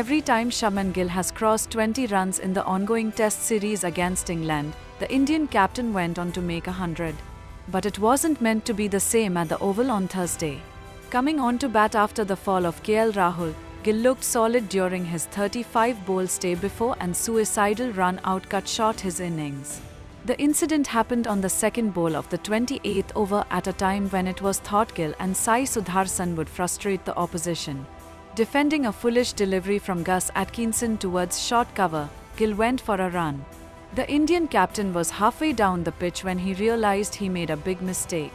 every time Shubman Gill has crossed 20 runs in the ongoing Test series against England, the Indian captain went on to make 100. But it wasn't meant to be the same at the Oval on Thursday. Coming on to bat after the fall of KL Rahul, Gill looked solid during his 35-ball stay before an suicidal run-out cut short his innings. The incident happened on the second ball of the 28th over at a time when it was thought Gill and Sai Sudharshan would frustrate the opposition. Defending a foolish delivery from Gus Atkinson towards short cover, Gill went for a run. The Indian captain was halfway down the pitch when he realised he made a big mistake.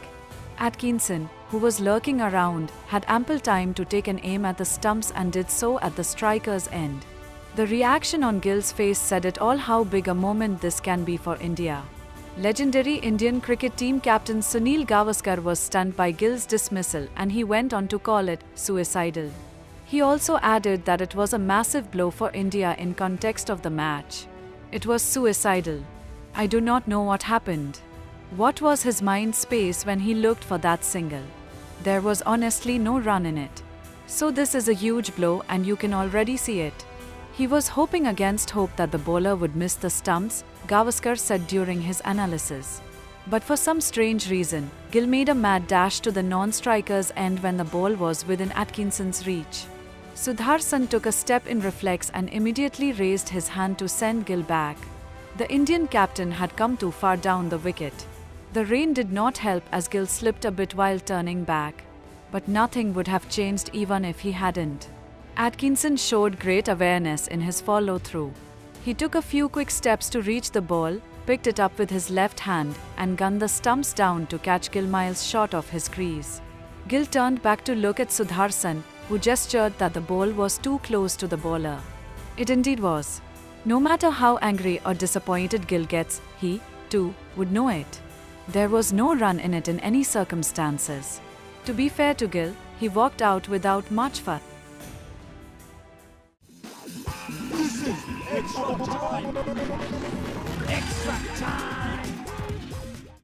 Atkinson, who was lurking around, had ample time to take an aim at the stumps and did so at the striker's end. The reaction on Gill's face said it all how big a moment this can be for India. Legendary Indian cricket team captain Sunil Gavaskar was stunned by Gill's dismissal and he went on to call it suicidal. He also added that it was a massive blow for India in context of the match. It was suicidal. I do not know what happened. What was his mind space when he looked for that single? There was honestly no run in it. So this is a huge blow and you can already see it. He was hoping against hope that the bowler would miss the stumps, Gavaskar said during his analysis. But for some strange reason, Gill made a mad dash to the non-striker's end when the ball was within Atkinson's reach. Sudharshan took a step in reflex and immediately raised his hand to send Gill back. The Indian captain had come too far down the wicket. The rain did not help as Gill slipped a bit while turning back. But nothing would have changed even if he hadn't. Atkinson showed great awareness in his follow-through. He took a few quick steps to reach the ball, picked it up with his left hand, and gunned the stumps down to catch Gill miles short of his crease. Gill turned back to look at Sudharshan, who gestured that the ball was too close to the bowler. It indeed was. No matter how angry or disappointed Gill gets, he, too, would know it. There was no run in it in any circumstances. To be fair to Gill, he walked out without much fuss. This is extra time. Extra time.